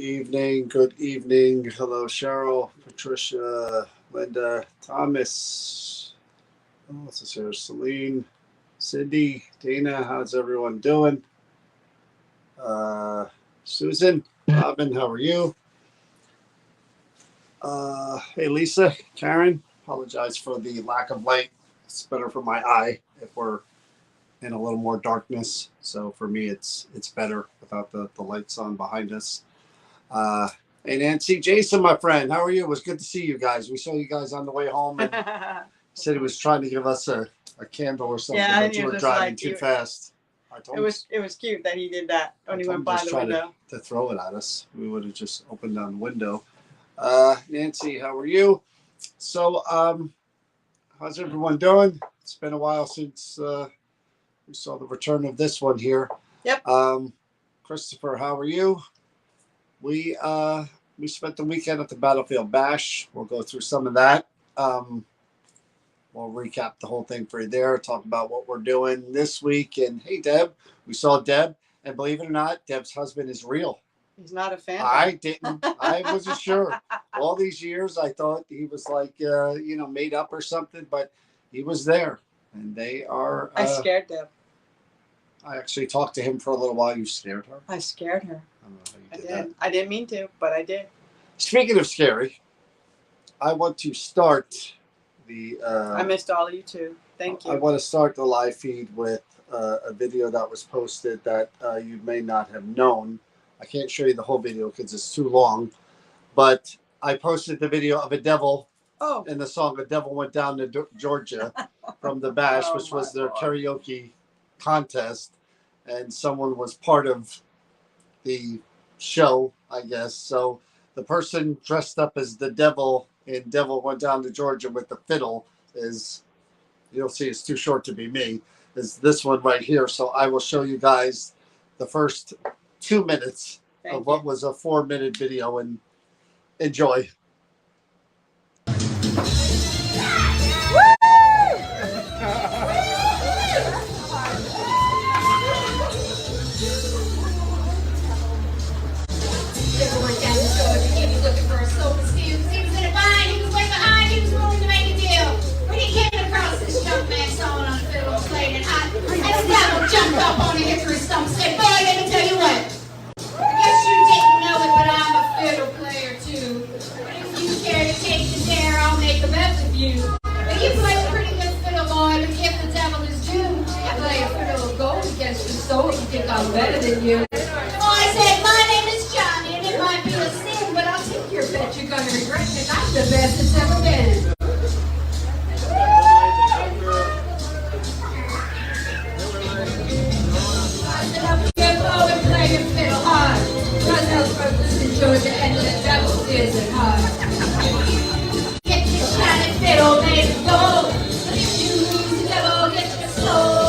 evening. Good evening. Hello, Cheryl, Patricia, Linda, Thomas. Who else is here? Celine, Cindy, Dana. How's everyone doing? Susan, Robin, how are you? Hey, Lisa, Karen. Apologize for the lack of light. It's better for my eye if we're in a little more darkness. So for me, it's better without the lights on behind us. Hey, Nancy, Jason, my friend, how are you? It was good to see you guys. We saw you guys on the way home, and said he was trying to give us a candle or something, but you were driving too fast. It was cute that he did that when he went by the window. To throw it at us. We would have just opened down the window. Nancy, how are you? So, how's everyone doing? It's been a while since we saw the return of this one here. Yep. Christopher, how are you? We spent the weekend at the Battlefield Bash. We'll go through some of that. We'll recap the whole thing for you there, talk about what we're doing this week. And hey, Deb, we saw Deb, and believe it or not, Deb's husband is real. He's not a fan. I didn't. I wasn't sure. All these years, I thought he was like, made up or something, but he was there, and they are. I scared Deb. I actually talked to him for a little while. You scared her? I scared her. I don't know how you I did did. that. I didn't mean to, but I did. Speaking of scary, I want to start the. I missed all of you too. Thank you. I want to start the live feed with a video that was posted that you may not have known. I can't show you the whole video because it's too long, but I posted the video of a devil in the song "A Devil Went Down to Georgia" from the Bash, which was their karaoke contest, and someone was part of the show, I guess. So the person dressed up as the devil in "Devil Went Down to Georgia" with the fiddle is, you'll see it's too short to be me, is this one right here. So I will show you guys the first 2 minutes of what was a 4-minute video, and enjoy. Jumped up on a hickory stump, said, "Boy, let me tell you what. I guess you didn't know it, but I'm a fiddle player too. But if you care to take the dare, I'll make a bet with you. But you play a pretty good fiddle, boy, but if the devil is due, I play a fiddle of gold against your soul. You think I'm better than you?" Oh, I said, "My name is Johnny, and it might be a sin, but I'll take your bet. You're gonna regret it. I'm the best it's ever been." Georgia and the devil isn't hard. Get your shiny fiddle, make it go. But if you lose the devil, get your soul.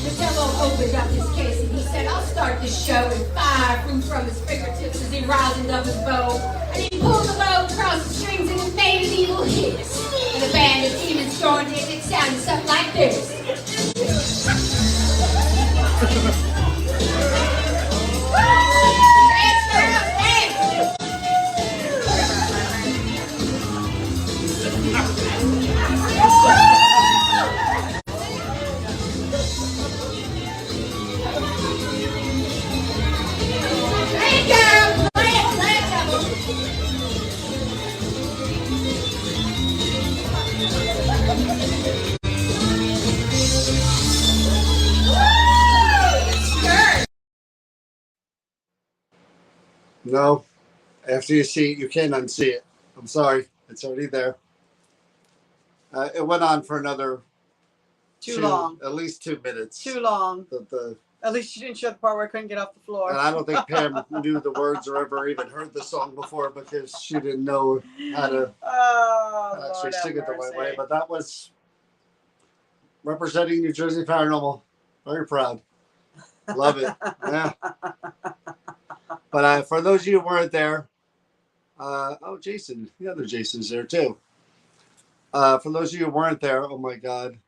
The devil opened up his case and he said, "I'll start this show." And fire flew from his fingertips as he rosined up his bow. And he pulled the bow across the strings and it made an evil hiss. And the band of demons stormed in, it sounded something like this. No, after you see it, you can't unsee it. I'm sorry, it's already there. It went on for another at least 2 minutes. Too long. The At least you didn't show the part where I couldn't get off the floor. And I don't think Pam knew the words or ever even heard the song before because she didn't know how to actually sing it the right way. But that was representing New Jersey Paranormal. Very proud. Love it. Yeah. But for those of you who weren't there, Jason, the other Jason's there too. For those of you who weren't there, oh my God,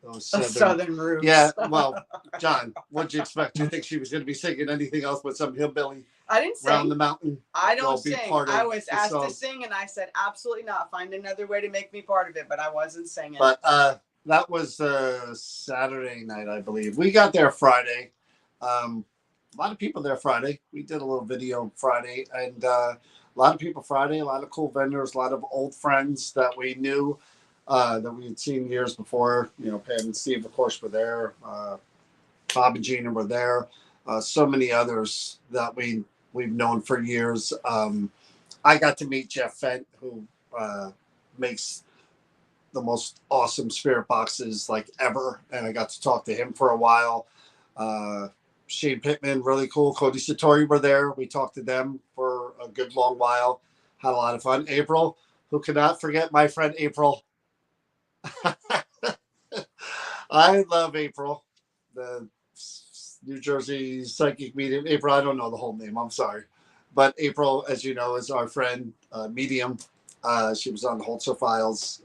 those A southern roots. Yeah, well, John, what'd you expect? Do you think she was going to be singing anything else but some hillbilly I didn't sing. around the mountain? I don't Be sing. part of I was the asked song? to sing, and I said absolutely not. Find another way to make me part of it, but I wasn't singing. But that was Saturday night, I believe. We got there Friday. A lot of people there Friday. We did a little video Friday, and a lot of people Friday. A lot of cool vendors. A lot of old friends that we knew, that we had seen years before. You know, Pam and Steve, of course, were there. Bob and Gina were there. So many others that we've known for years. I got to meet Jeff Fent, who makes the most awesome spirit boxes like ever, and I got to talk to him for a while. Shane Pittman, really cool. Cody Satori were there. We talked to them for a good long while. Had a lot of fun. April, who cannot forget my friend April. I love April, the New Jersey psychic medium. April, I don't know the whole name. I'm sorry. But April, as you know, is our friend, medium. She was on the Holzer Files.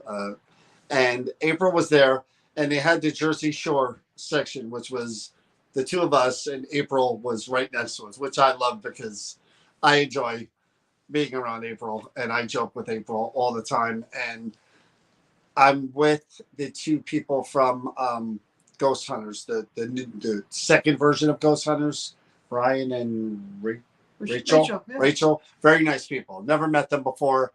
And April was there, and they had the Jersey Shore section, which was the two of us, and April was right next to us, which I love because I enjoy being around April, and I joke with April all the time. And I'm with the two people from Ghost Hunters, the second version of Ghost Hunters, Brian and Rachel. Yeah. Rachel, very nice people. Never met them before.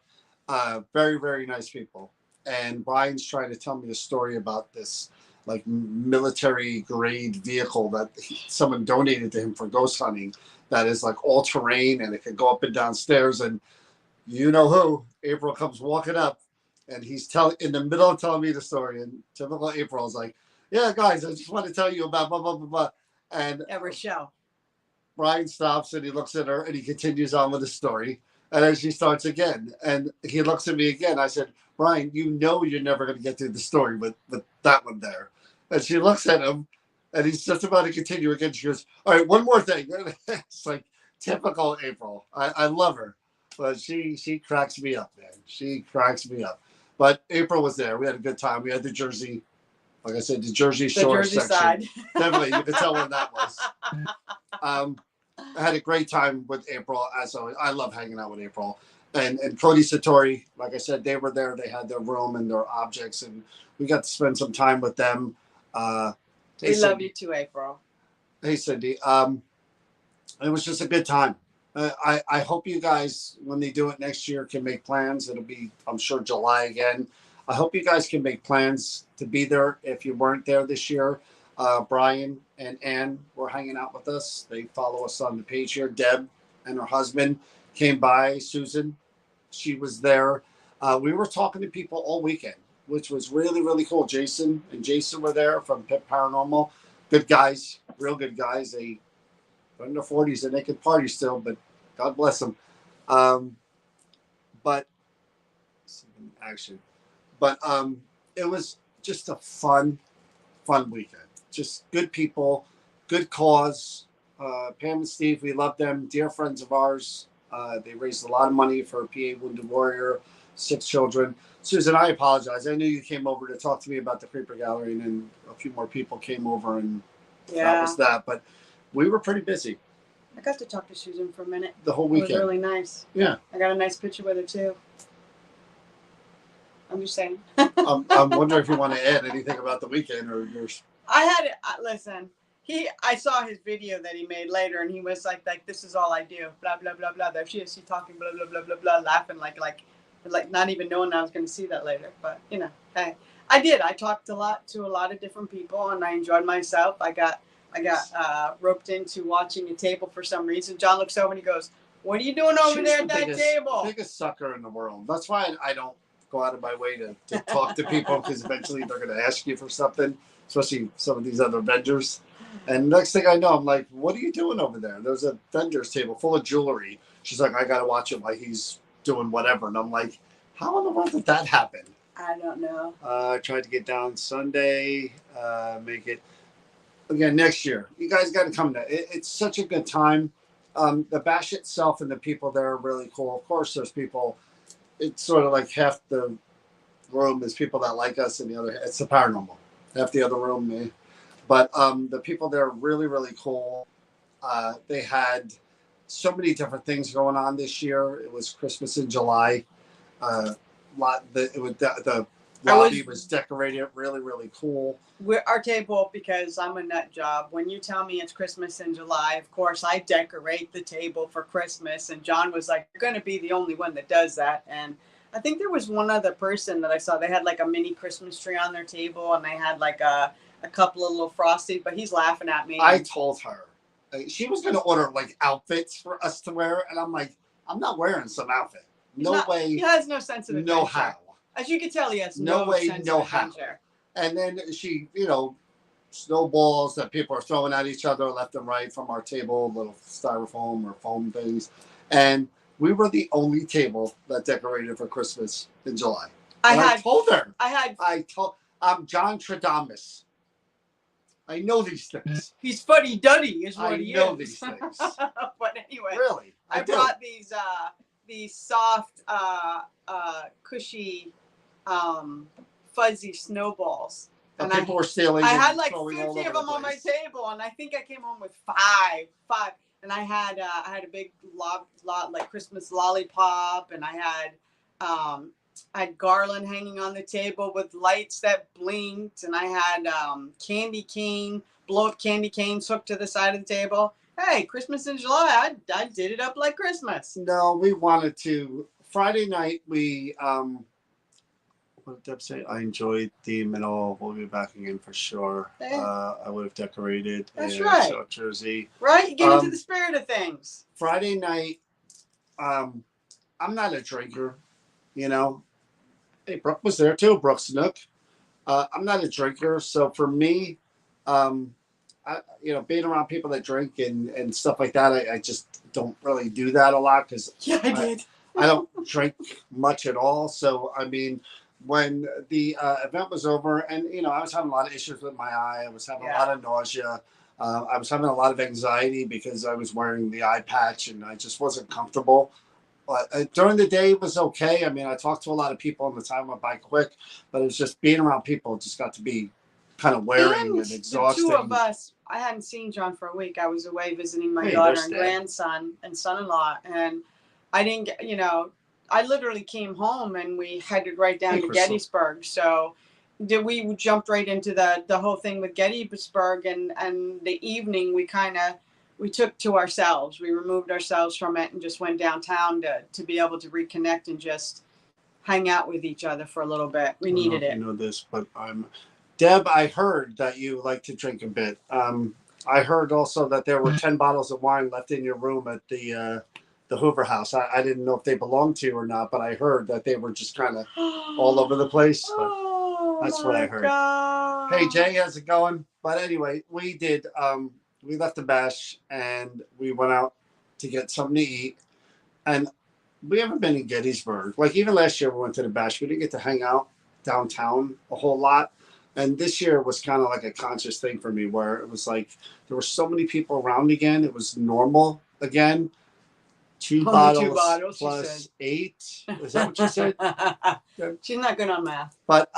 Very, very nice people. And Brian's trying to tell me a story about this like military grade vehicle that someone donated to him for ghost hunting that is like all terrain and it can go up and down stairs. And you know who? April comes walking up and he's in the middle of telling me the story. And typical April is like, yeah, guys, I just want to tell you about blah, blah, blah, blah. And Rochelle. Brian stops and he looks at her and he continues on with the story. And then she starts again. And he looks at me again. I said, Brian, you know you're never going to get through the story with that one there. And she looks at him and he's just about to continue again. She goes, all right, one more thing. It's like typical April. I love her. But she cracks me up, man. She cracks me up. But April was there. We had a good time. We had the Jersey, like I said, the Jersey Shore Jersey section. side. Definitely, you can tell when that was. I had a great time with April, as always. I love hanging out with April. And Cody Satori, like I said, they were there. They had their room and their objects, and we got to spend some time with them. We love you too, April. Hey, Cindy. It was just a good time. I hope you guys, when they do it next year, can make plans. It'll be, I'm sure, July again. I hope you guys can make plans to be there if you weren't there this year. Brian and Ann were hanging out with us. They follow us on the page here. Deb and her husband came by. Susan, she was there. We were talking to people all weekend, which was really, really cool. Jason and Jason were there from Pip Paranormal. Good guys, real good guys. They are in their 40s and they can party still, but God bless them. But it was just a fun weekend. Just good people, good cause. Pam and Steve, we love them. Dear friends of ours. They raised a lot of money for PA Wounded Warrior, 6 children. Susan, I apologize. I knew you came over to talk to me about the Creeper Gallery, and then a few more people came over, and that was that. But we were pretty busy. I got to talk to Susan for a minute. The whole weekend. It was really nice. Yeah. I got a nice picture with her, too. I'm just saying. I'm wondering if you want to add anything about the weekend or yours. I had it. Listen, I saw his video that he made later, and he was like, this is all I do, blah blah blah blah. There she is, she's talking, blah blah blah blah blah, laughing like not even knowing I was going to see that later. But hey, I did. I talked to a lot of different people, and I enjoyed myself. I got roped into watching a table for some reason. John looks over and he goes, "What are you doing over there at that table?" Biggest sucker in the world. That's why I don't go out of my way to talk to people, because eventually they're going to ask you for something, especially some of these other vendors. And next thing I know, I'm like, what are you doing over there? There's a vendor's table full of jewelry. She's like, I got to watch him while he's doing whatever. And I'm like, how in the world did that happen? I don't know. I tried to get down Sunday, make it again next year. You guys got to come there. It's such a good time. The bash itself and the people there are really cool. Of course, there's people. It's sort of like half the room is people that like us, and the other it's the paranormal. half the other room, me. But the people there are really, really cool. They had so many different things going on this year. It was Christmas in July. The lobby was decorated really, really cool. Our table, because I'm a nut job, when you tell me it's Christmas in July, of course I decorate the table for Christmas. And John was like, "You're going to be the only one that does that." And I think there was one other person that I saw. They had like a mini Christmas tree on their table, and they had like a couple of little frosty. But he's laughing at me. I told her she was going to order like outfits for us to wear, and I'm like, I'm not wearing some outfit. Way. He has no sense of adventure. No how. As you can tell, he has no way, sense no of how. adventure. And then she, snowballs that people are throwing at each other left and right from our table, little styrofoam or foam things. And we were the only table that decorated for Christmas in July. I told her. I'm John Tradamus. I know these things. He's fuddy duddy, is what he is. I know these things. But anyway, really, I brought these soft, cushy, fuzzy snowballs. And people were stealing. I had like 50 of them on my table, and I think I came home with five. And I had a big lot like Christmas lollipop, and I had garland hanging on the table with lights that blinked, and I had blow up candy canes hooked to the side of the table. Hey, Christmas in July, I did it up like Christmas. No, we wanted to. Friday night, we, what did Deb say? I enjoyed theme and all. We'll be back again for sure. Yeah. I would have decorated. That's right. South Jersey. Right? You get into the spirit of things. Friday night, I'm not a drinker, Hey, Brooke was there too, Brooke Snook. I'm not a drinker, so for me, being around people that drink and stuff like that, I just don't really do that a lot because I don't drink much at all. So, I mean, when the event was over and, I was having a lot of issues with my eye. I was having a lot of nausea. I was having a lot of anxiety because I was wearing the eye patch and I just wasn't comfortable. But during the day, it was okay. I mean, I talked to a lot of people and the time went by quick, but it was just being around people just got to be kind of wearing and exhausting. The two of us, I hadn't seen John for a week. I was away visiting my daughter and grandson and son-in-law, and I didn't get, I literally came home and we headed right down to Gettysburg. So we jumped right into the whole thing with Gettysburg, and the evening we took to ourselves. We removed ourselves from it and just went downtown to be able to reconnect and just hang out with each other for a little bit. We needed it. You know this, but Deb, I heard that you like to drink a bit. I heard also that there were 10 bottles of wine left in your room at the Hoover House. I didn't know if they belonged to you or not, but I heard that they were just kind of all over the place. But that's what I heard. God. Hey, Jay, how's it going? But anyway, we did. We left the bash and we went out to get something to eat. And we haven't been in Gettysburg. Like even last year we went to the bash. We didn't get to hang out downtown a whole lot. And this year was kind of like a conscious thing for me where it was like there were so many people around again. It was normal again. Two bottles plus 8. Is that what you said? She's not good on math. But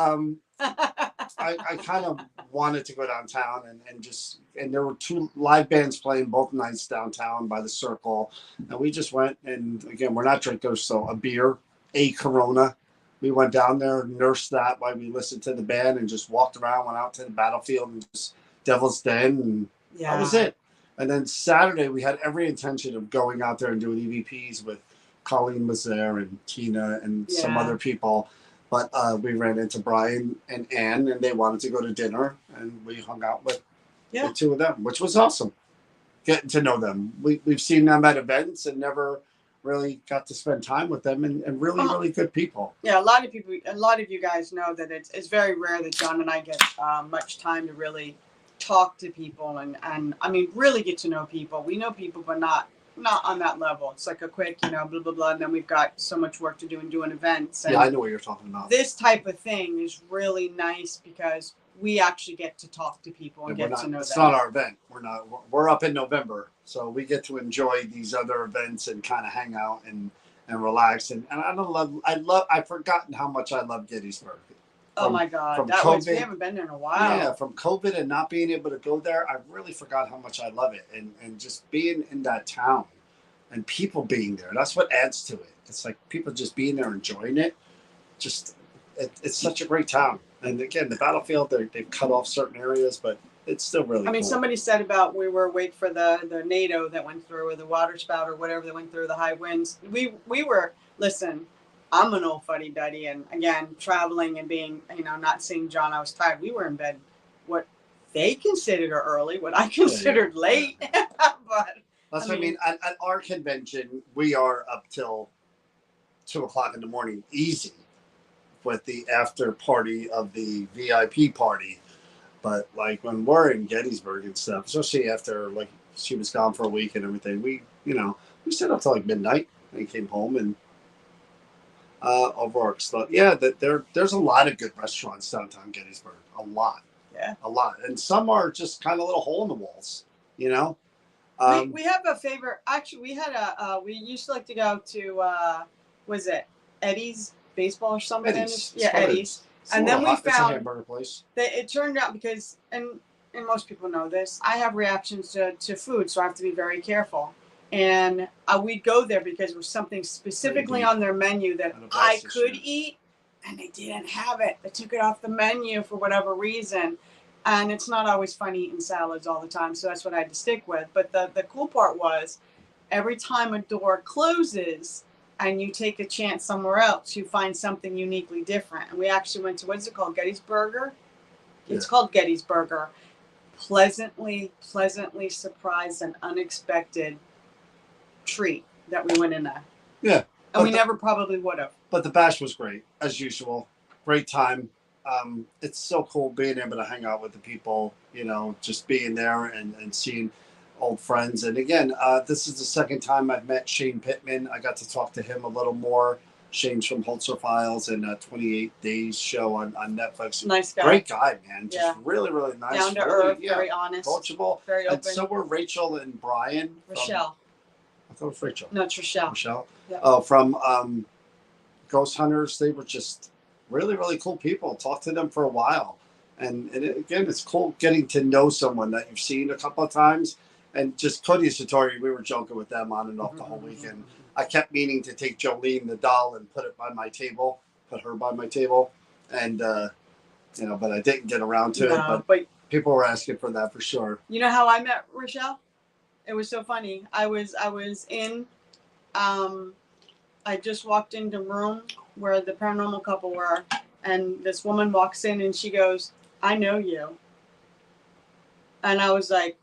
I kind of wanted to go downtown and there were 2 live bands playing both nights downtown by the Circle. And we just went, and again, we're not drinkers, so a beer, a Corona. We went down there, nursed that while we listened to the band and just walked around, went out to the battlefield and just Devil's Den, and that was it. And then Saturday, we had every intention of going out there and doing EVPs with Colleen was there and Tina and some other people. But we ran into Brian and Ann, and they wanted to go to dinner, and we hung out with the 2 of them, which was awesome. Getting to know them. We've seen them at events and never really got to spend time with them, and really, really good people. Yeah, a lot of you guys know that it's very rare that John and I get much time to really talk to people and I mean really get to know people. We know people, but not on that level. It's like a quick, blah blah blah, and then we've got so much work to do and doing events. And I know what you're talking about. This type of thing is really nice because we actually get to talk to people and get to know them. It's not our event. We're up in November, so we get to enjoy these other events and kind of hang out and relax. And I've forgotten how much I love Gettysburg. Oh my God, from that COVID. was, we haven't been there in a while. Yeah, from COVID and not being able to go there, I really forgot how much I love it. And just being in that town and people being there, that's what adds to it. It's like people just being there, enjoying it. Just, it's such a great town. And again, the battlefield, they've cut off certain areas, but it's still really I mean, cool. somebody said about we were awake for the NATO that went through, or the water spout, or whatever that went through, the high winds. We were, listen, I'm an old fuddy duddy, and again, traveling and being, not seeing John, I was tired. We were in bed, what they considered early, what I considered late. But that's what I mean. At our convention, we are up till 2:00 in the morning, easy, with the after party of the VIP party. But like when we're in Gettysburg and stuff, especially after like she was gone for a week and everything, we stayed up till like midnight and came home and overworked stuff. Yeah, that there's a lot of good restaurants downtown Gettysburg. A lot. Yeah. A lot. And some are just kind of little hole in the walls, we have a favorite. Actually, we had we used to like to go to was it Eddie's baseball or something? Eddie's. Yeah, Eddie's. And then we it's a found hamburger place. that it turned out, because and most people know this, I have reactions to food, so I have to be very careful. And we'd go there because it was something specifically on their menu that I could eat, and they didn't have it. They took it off the menu for whatever reason. And it's not always fun eating salads all the time, so that's what I had to stick with. But the cool part was, every time a door closes and you take a chance somewhere else, you find something uniquely different. And we actually went to, what's it called, Gettysburger? It's called Gettysburger. Pleasantly surprised and unexpected treat that we went in there. Yeah. And we never probably would have. But the bash was great, as usual. Great time. It's so cool being able to hang out with the people, just being there and seeing old friends. And again, this is the second time I've met Shane Pittman. I got to talk to him a little more. Shane's from Holzer Files and 28 Days show on Netflix. Nice guy. Great guy, man. Just really, really nice. Down to earth, very honest. Coachable. Very open. And so were Rachel and Brian. Rochelle. I thought it was Rachel. No, it's Rochelle. Rochelle. Yeah. Oh, from Ghost Hunters. They were just really, really cool people. Talked to them for a while. And again, it's cool getting to know someone that you've seen a couple of times. And just Cody and Satori, we were joking with them on and off the whole weekend. I kept meaning to take Jolene, the doll, and put her by my table. And, but I didn't get around to it. But people were asking for that for sure. You know how I met Rochelle? It was so funny. I was in, I just walked into a room where the paranormal couple were, and this woman walks in and she goes, "I know you." And I was like,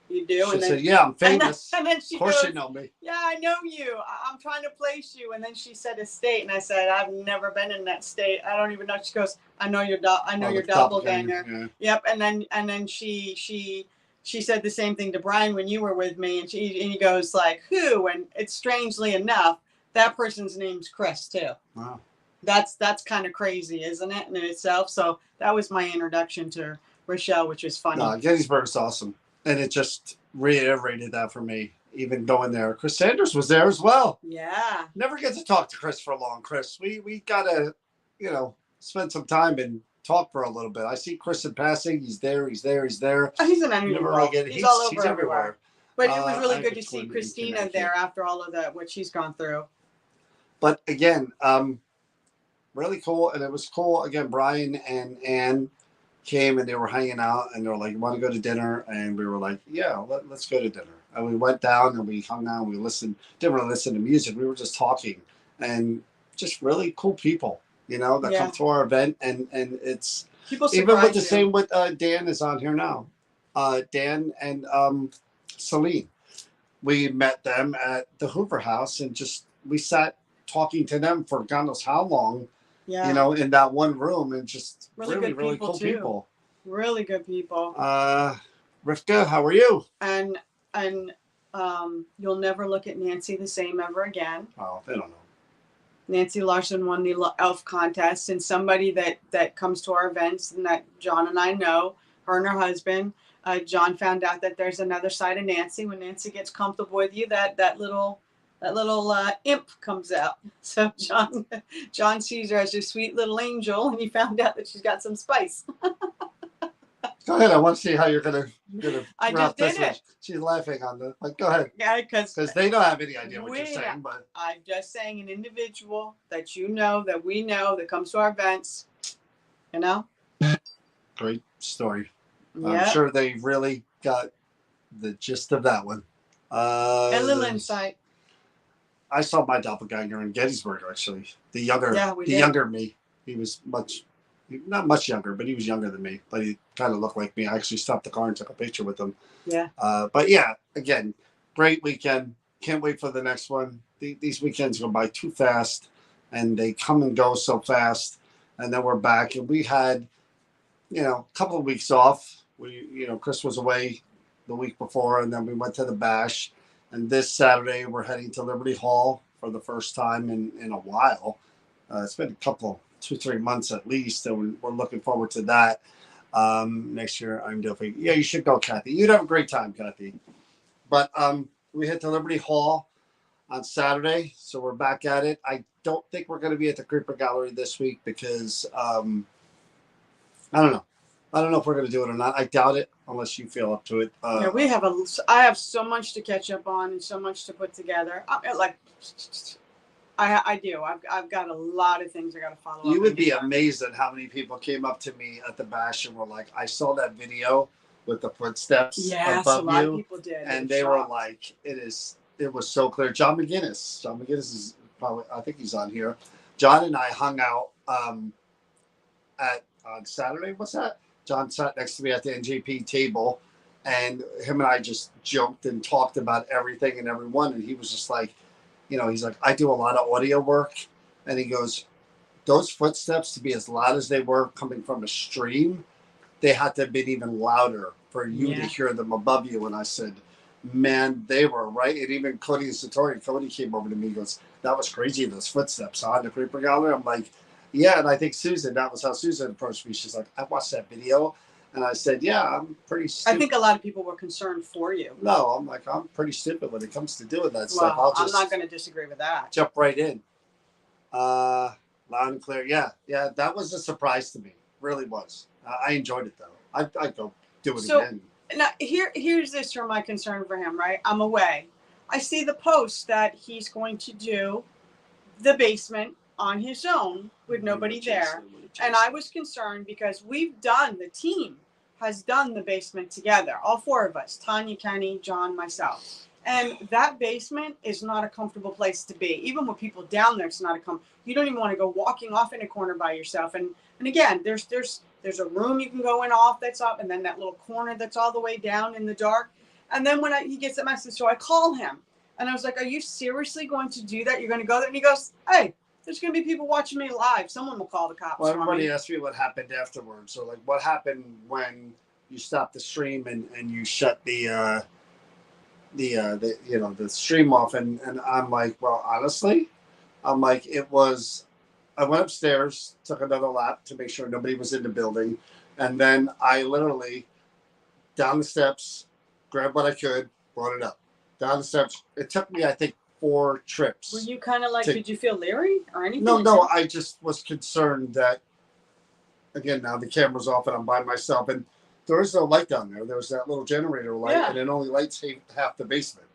"You do?" She and then, said, "Yeah, I'm famous." And then she of course goes, you know me. "Yeah, I know you. I'm trying to place you." And then she said a state, and I said, "I've never been in that state. I don't even know." She goes, "I know your your doppelganger." Yeah. Yep. And then she said the same thing to Brian when you were with me, and he goes like, "Who?" And it's strangely enough, that person's name's Chris too. Wow. That's kind of crazy, isn't it, in itself? So that was my introduction to Rochelle, which was funny. No, Gettysburg's awesome. And it just reiterated that for me, even going there. Chris Sanders was there as well. Yeah. Never get to talk to Chris for long, Chris. We got to, spend some time and talk for a little bit. I see Chris in passing. He's there. He's an enemy. He's all over he's everywhere. But it was really good to see between Christina there after all of what she's gone through. But again, really cool. And it was cool. Again, Brian and Ann came and they were hanging out and they were like, "You want to go to dinner?" And we were like, "Yeah, let's go to dinner." And we went down and we hung out and we listened. Didn't really listen to music. We were just talking and just really cool people, that come to our event. And it's people even with the same with Dan is on here now. Dan and Celine. We met them at the Hoover House and we sat talking to them for God knows how long. Yeah. In that one room, and just really cool people. Really good people. Rivka, how are you? And you'll never look at Nancy the same ever again. Oh, they don't know. Nancy Larson won the elf contest, and somebody that comes to our events and that John and I know, her and her husband. John found out that there's another side of Nancy. When Nancy gets comfortable with you, that little that little imp comes out. So John sees her as a sweet little angel, and he found out that she's got some spice. Go ahead. I want to see how you're gonna I wrap just did this. it. She's laughing on the. Like, go ahead. Yeah, because They don't have any idea what you're saying, but I'm just saying an individual that you know, that we know, that comes to our events. You know. great story. Yeah. I'm sure they really got the gist of that one. A little insight. I saw my doppelganger in Gettysburg, actually. The younger me. He was not much younger, but he was younger than me. But he kind of looked like me. I actually stopped the car and took a picture with him. Yeah. But yeah, again, great weekend. Can't wait for the next one. These weekends go by too fast, and they come and go so fast. And then we're back, and we had, a couple of weeks off. Chris was away the week before, and then we went to the bash. And this Saturday, we're heading to Liberty Hall for the first time in a while. It's been a couple, 2-3 months at least, and we're looking forward to that. Next year, I'm definitely, you should go, Kathy. You'd have a great time, Kathy. But we hit the Liberty Hall on Saturday, so we're back at it. I don't think we're going to be at the Creeper Gallery this week because I don't know. I don't know if we're going to do it or not. I doubt it unless you feel up to it. Yeah, I have so much to catch up on and so much to put together. I do. I've got a lot of things I got to follow up. You would be amazed at how many people came up to me at the bash and were like, I saw that video with the footsteps above a lot you. of people did. And they were like, it was so clear. John McGinnis is probably, I think he's on here. John and I hung out on Saturday. What's that? John sat next to me at the NJP table, and him and I just joked and talked about everything and everyone. And he was just like, he's like, I do a lot of audio work. And he goes, those footsteps, to be as loud as they were coming from a stream, they had to have been even louder for you to hear them above you. And I said, man, they were right. And even Cody came over to me and goes, that was crazy, those footsteps on the Creeper Gallery. I'm like, yeah. And I think that was how Susan approached me. She's like, I watched that video. And I said, yeah, I'm pretty stupid. I think a lot of people were concerned for you. No, I'm like, I'm pretty stupid when it comes to doing that stuff. I'm not going to disagree with that. Jump right in. Loud and clear. Yeah, that was a surprise to me. Really was. I enjoyed it, though. I'd go do it again. Now, here's this from my concern for him, right? I'm away. I see the post that he's going to do the basement on his own with nobody there. And I was concerned because the team has done the basement together. All four of us, Tanya, Kenny, John, myself. And that basement is not a comfortable place to be. Even with people down there, it's not you don't even want to go walking off in a corner by yourself. And again, there's a room you can go in off that's up, and then that little corner that's all the way down in the dark. And then when he gets that message, so I call him. And I was like, are you seriously going to do that? You're going to go there? And he goes, hey, there's going to be people watching me live. Someone will call the cops. Well, everybody asked me what happened afterwards. So, like, what happened when you stopped the stream and you shut the stream off? And I'm like, well, honestly, I went upstairs, took another lap to make sure nobody was in the building. And then I literally, down the steps, grabbed what I could, brought it up. Down the steps. It took me, I think, 4 trips. Were you kind of like, did you feel leery or anything? No, I just was concerned that, again, now the camera's off and I'm by myself. And there was no light down there. There was that little generator light, and it only lights half the basement.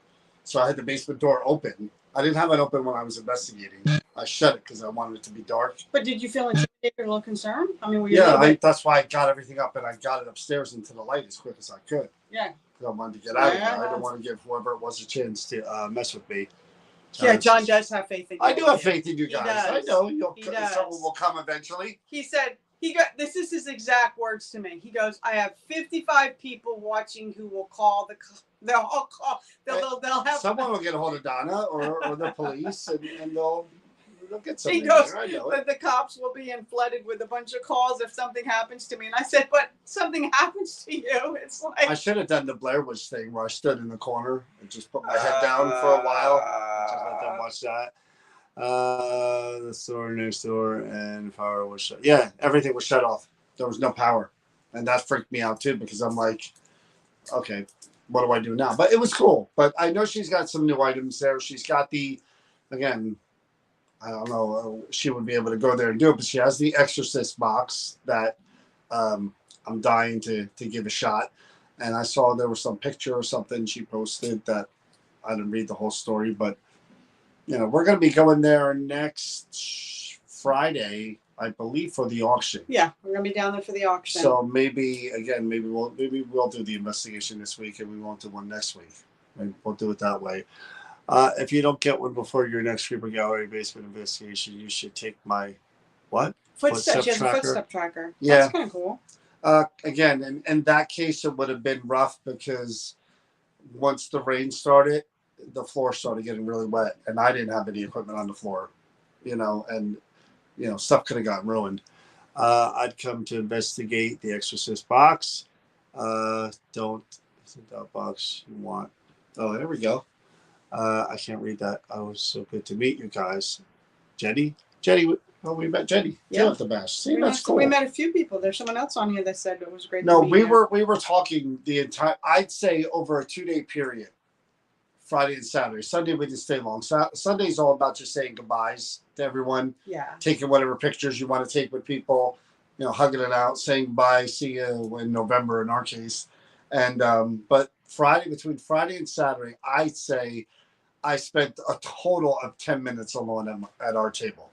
So I had the basement door open. I didn't have it open when I was investigating. I shut it because I wanted it to be dark. But did you feel intimidated or a little concerned? I mean, were you that's why I got everything up and I got it upstairs into the light as quick as I could. Yeah. Because I wanted to get out of there. I didn't want to give whoever it was a chance to mess with me. Yeah, John does have faith in you. I do have faith in you guys. I know someone will come eventually. He said, this is his exact words to me. He goes, I have 55 people watching who will call they'll all call. They'll have someone will get a hold of Donna or the police and they'll get something. He goes, but the cops will be flooded with a bunch of calls if something happens to me. And I said, but something happens to you. It's like I should have done the Blair Witch thing where I stood in the corner and just put my head down for a while. Just let them watch that. The store next door and power was shut. Yeah, everything was shut off. There was no power, and that freaked me out too because I'm like, okay, what do I do now? But it was cool. But I know she's got some new items there. She's got again, I don't know, she would be able to go there and do it, but she has the Exorcist box that I'm dying to give a shot. And I saw there was some picture or something she posted that I didn't read the whole story, but we're going to be going there next Friday, I believe, for the auction. Yeah, we're gonna be down there for the auction. So maybe we'll do the investigation this week, and we won't do one next week. Maybe we'll do it that way. If you don't get one before your next Creeper Gallery basement investigation, you should take my what? Footstep tracker. Yeah. That's kind of cool. Again, in that case, it would have been rough because once the rain started, the floor started getting really wet, and I didn't have any equipment on the floor, and stuff could have gotten ruined. I'd come to investigate the Exorcist box. Don't isn't that box you want? Oh, there we go. I can't read that. Oh, it was so good to meet you guys. Jenny, well, we met Jenny. Yeah, at the bash. See, that's cool. We met a few people. There's someone else on here that said it was great. No, we were talking the entire. I'd say over a 2-day period. Friday and Saturday. Sunday we didn't stay long. Sunday's all about just saying goodbyes to everyone. Yeah. Taking whatever pictures you want to take with people. Hugging it out, saying bye, see you in November in our case. And but between Friday and Saturday, I'd say I spent a total of 10 minutes alone at our table.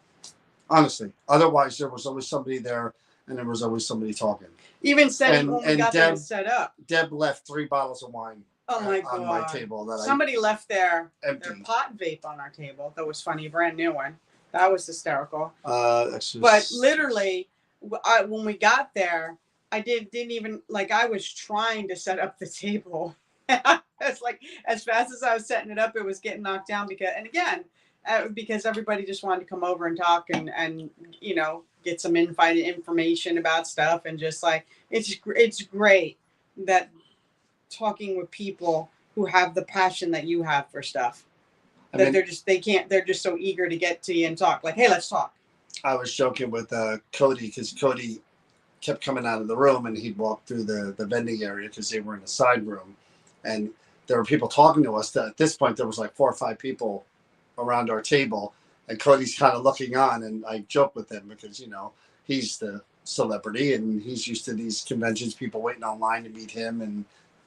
Honestly. Otherwise, there was always somebody there, and there was always somebody talking. Even when we got them set up. Deb left 3 bottles of wine. Oh my God. On my table. Somebody left their empty. pot vape on our table. That was funny. A brand new one. That was hysterical. But literally, when we got there, I didn't even I was trying to set up the table. It's like as fast as I was setting it up, it was getting knocked down because everybody just wanted to come over and talk and get some information about stuff, and just it's great that talking with people who have the passion that you have for stuff. They're just so eager to get to you and talk. Like, hey, let's talk. I was joking with Cody because Cody kept coming out of the room and he'd walk through the vending area because they were in a side room, and there were people talking to us. That at this point there was 4 or 5 people around our table, and Cody's kind of looking on, and I joke with him because he's the celebrity and he's used to these conventions, people waiting online to meet him and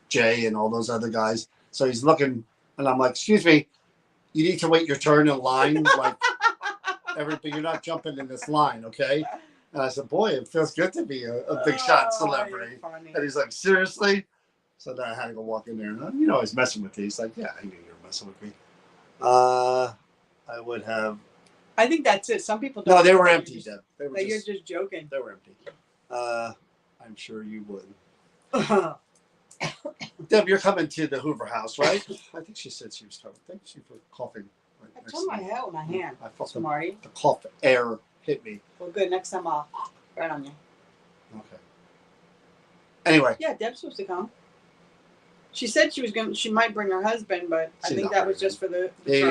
Jay and all those other guys. So he's looking, and I'm like, excuse me, you need to wait your turn in line. You're not jumping in this line, okay? And I said, boy, it feels good to be a big shot celebrity. And he's like, seriously? So then I had to go walk in there. And I was messing with you. He's like, yeah, I knew you were messing with me. I would have. I think that's it. Some people don't. No, they were empty, Deb. You're just joking. They were empty. I'm sure you would. Deb, you're coming to the Hoover House, right? I think she said she was coming. I think she was coughing. I turned my head with my hand. I felt Smarty. The cough air hit me. Well, good. Next time I'll right on you. Okay. Anyway. Yeah, Deb's supposed to come. She said she might bring her husband, but I think that was just for he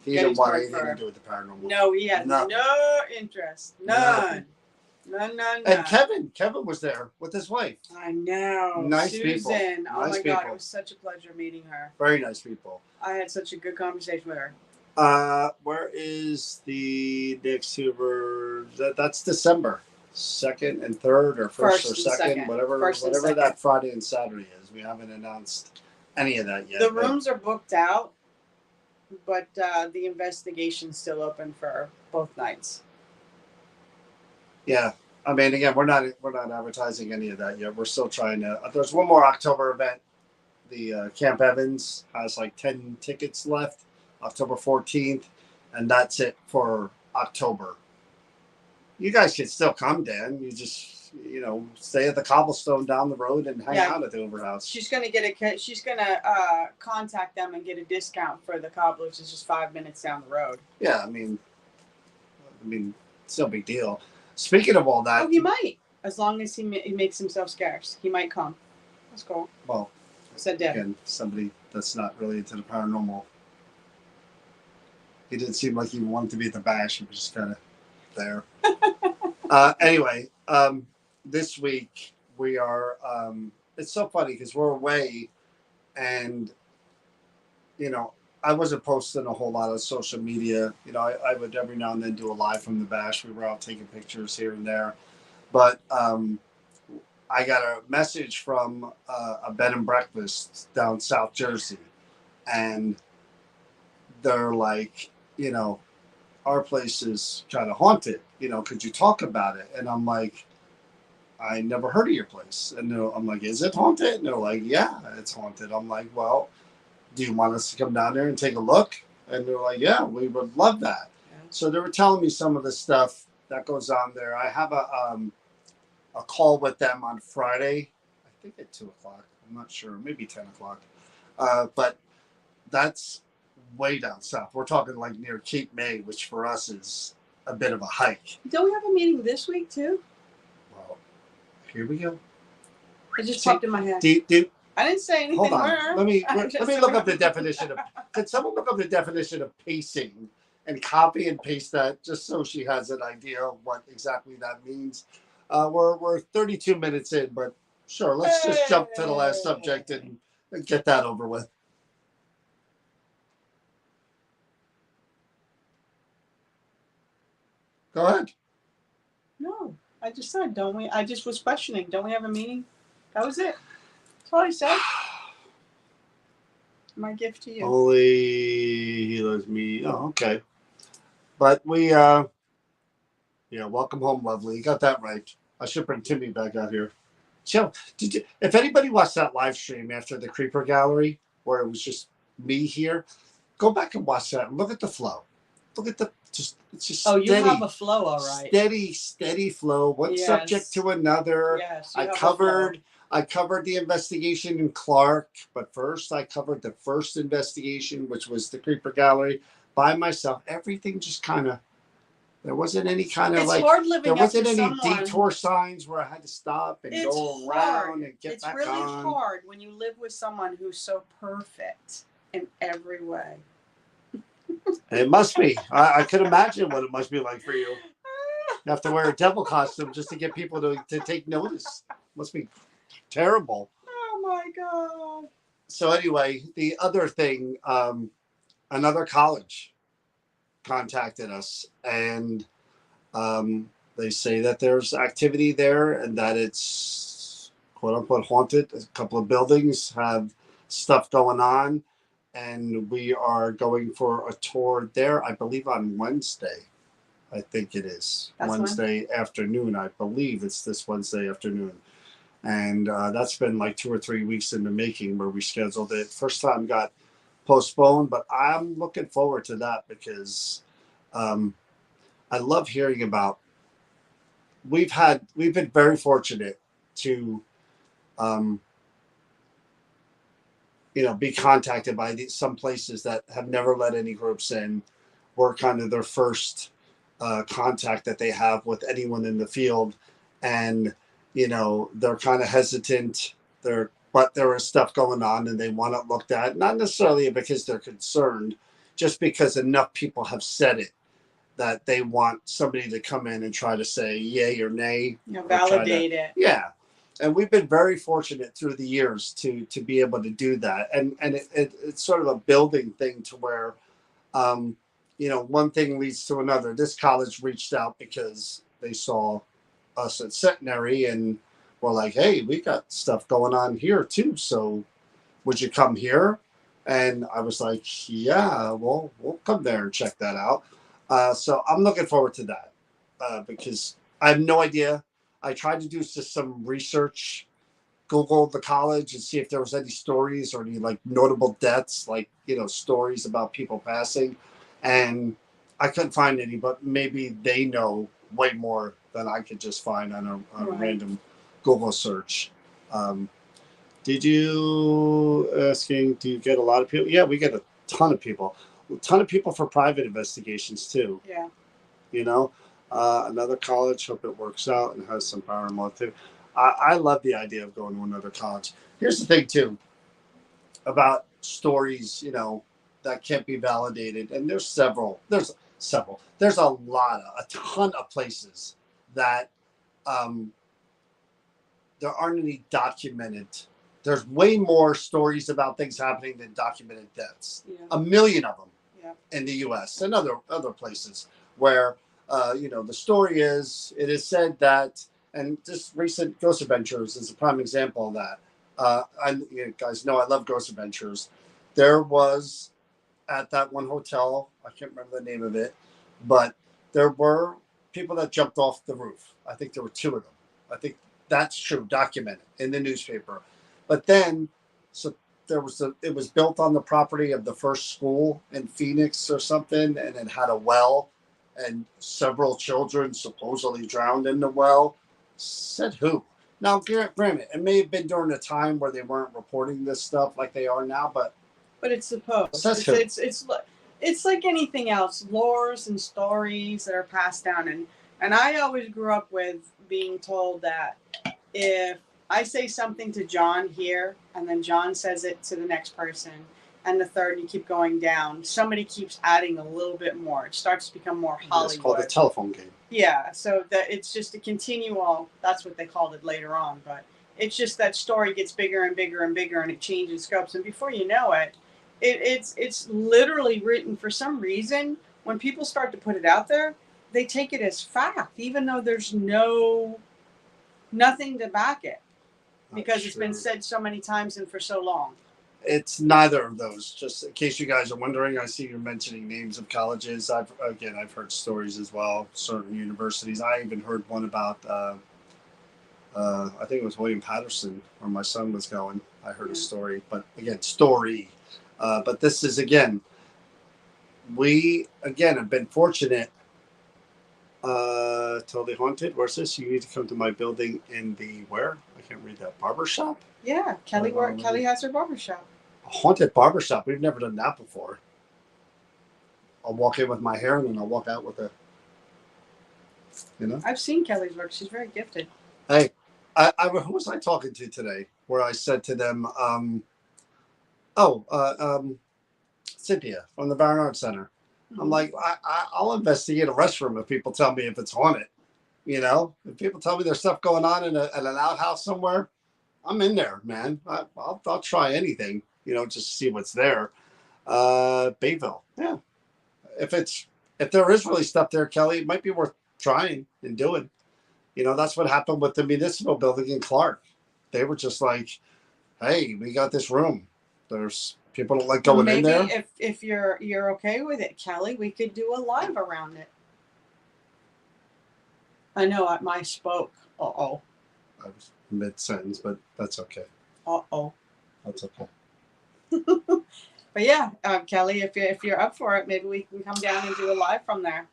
didn't want anything to do with the paranormal. No, he has no interest. None. None. And Kevin was there with his wife. I know. Nice Susan. people. Oh my God, it was such a pleasure meeting her. Very nice people. I had such a good conversation with her. Where is the next Hoover? That's December 2nd and 3rd, or first or second, whatever that Friday and Saturday is. We haven't announced any of that yet. The rooms are booked out, but the investigation's still open for both nights. Yeah, I mean, again, we're not advertising any of that yet. We're still trying to. There's one more October event. The Camp Evans has 10 tickets left, October 14th, and that's it for October. You guys can still come, Dan. You just stay at the Cobblestone down the road and hang out at the Hoover House. She's gonna contact them and get a discount for the Cobble, which is just 5 minutes down the road. Yeah, I mean, it's no big deal. Speaking of all that, he might, as long as he makes himself scarce. He might come. That's cool. Well, said Deb. Again, somebody that's not really into the paranormal. He didn't seem like he wanted to be at the bash. He was just kind of there. Anyway, this week we are. It's so funny because we're away and I wasn't posting a whole lot of social media. I would every now and then do a live from the bash. We were out taking pictures here and there, but I got a message from a bed and breakfast down South Jersey, and they're like, our place is kind of haunted. Could you talk about it? And I'm like, I never heard of your place. And I'm like, is it haunted? And they're like, yeah, it's haunted. I'm like, well, do you want us to come down there and take a look? And they're like, yeah, we would love that. Yeah. So they were telling me some of the stuff that goes on there. I have a call with them on Friday, I think at 2 o'clock. I'm not sure, maybe 10 o'clock. But that's way down south. We're talking like near Cape May, which for us is a bit of a hike. Don't we have a meeting this week too? Well, here we go. It just popped in my head. I didn't say anything. Hold on. Let me look up the definition of. Could someone look up the definition of pacing and copy and paste that just so she has an idea of what exactly that means? We're 32 minutes in, but sure, let's just jump to the last subject and get that over with. Go ahead. No, I just said, don't we? I just was questioning. Don't we have a meeting? That was it. That's all I said. My gift to you. Only he loves me. Oh, okay. But we, welcome home, lovely. You got that right. I should bring Timmy back out here. So, if anybody watched that live stream after the Creeper Gallery, where it was just me here, go back and watch that and look at the flow. Look at it's just steady. You have a flow, all right. Steady flow. One subject to another. Yes, I covered the investigation in Clark, but first I covered the first investigation, which was the Creeper Gallery, by myself. Everything just kind of, there wasn't any kind of there wasn't any detour signs where I had to stop and go around and get back on. It's really hard when you live with someone who's so perfect in every way. It must be. I could imagine what it must be like for you. You have to wear a devil costume just to get people to take notice. Must be terrible. Oh my God. So anyway, the other thing, another college contacted us, and they say that there's activity there and that it's quote unquote haunted. A couple of buildings have stuff going on, and we are going for a tour there, I believe on Wednesday. I think it is. That's Wednesday afternoon. I believe it's this Wednesday afternoon. And that's been like 2 or 3 weeks in the making where we scheduled it. First time got postponed, but I'm looking forward to that because I love hearing about. We've been very fortunate to, be contacted by some places that have never let any groups in. We're kind of their first contact that they have with anyone in the field, and they're kind of hesitant. But there is stuff going on, and they want it looked at. Not necessarily because they're concerned, just because enough people have said it that they want somebody to come in and try to say yay or nay. Validate it. Yeah. And we've been very fortunate through the years to be able to do that. And it's sort of a building thing to where, one thing leads to another. This college reached out because they saw us at Centenary and were like, hey, we got stuff going on here too. So would you come here? And I was like, yeah, well, we'll come there and check that out. So I'm looking forward to that because I have no idea. I tried to do just some research, Google the college and see if there was any stories or any like notable deaths, like, stories about people passing. And I couldn't find any, but maybe they know way more than I could just find on a random Google search. Did you asking, do you get a lot of people? Yeah, we get a ton of people. A ton of people for private investigations too. Yeah. Another college, hope it works out and has some paranormal activity. I love the idea of going to another college. Here's the thing too about stories, that can't be validated. And there's several. There's a ton of places that there aren't any documented there's way more stories about things happening than documented deaths. Yeah. A million of them Yeah. in the U.S. and other places where the story is. It is said that, and this recent Ghost Adventures is a prime example of that. You guys know I love Ghost Adventures. There was at that one hotel, I can't remember the name of it, but there were people that jumped off the roof. I think there were 2 of them. I think that's true, documented in the newspaper. But then, so it was built on the property of the first school in Phoenix or something, and it had a well, and several children supposedly drowned in the well. Said who? Now, granted, it may have been during a time where they weren't reporting this stuff like they are now, but it's supposed. Says who? It's like anything else, lores and stories that are passed down, and I always grew up with being told that if I say something to John here, and then John says it to the next person, and the third, you keep going down, somebody keeps adding a little bit more. It starts to become more Hollywood. It's called a telephone game. Yeah, so that it's just a continual. That's what they called it later on, but it's just that story gets bigger and bigger and bigger, and it changes scopes, and before you know it, it's literally written. For some reason, when people start to put it out there, they take it as fact, even though there's nothing to back it, because it's been said so many times and for so long. It's neither of those. Just in case you guys are wondering, I see you're mentioning names of colleges. I've heard stories as well. Certain universities. I even heard one about. I think it was William Patterson, where my son was going. I heard a story, but again, story. But this is we have been fortunate. Totally haunted. Where's this? You need to come to my building in the where? I can't read that. Barbershop? Yeah, Kelly has her barbershop. A haunted barbershop. We've never done that before. I'll walk in with my hair and then I'll walk out with a. I've seen Kelly's work. She's very gifted. Hey, who was I talking to today? Where I said to them, Cynthia from the Barnard Center. Mm-hmm. I'm like, I'll investigate a restroom if people tell me if it's haunted. If people tell me there's stuff going on in an outhouse somewhere, I'm in there, man. I'll try anything, just to see what's there. Bayville, yeah. If there is really stuff there, Kelly, it might be worth trying and doing. That's what happened with the municipal building in Clark. They were just like, hey, we got this room. There's people don't like going in there. Maybe if you're okay with it, Kelly, we could do a live around it. I know my spoke. Uh-oh. I was mid-sentence, but that's okay. Uh-oh. That's okay. But yeah, Kelly, if you're up for it, maybe we can come down and do a live from there.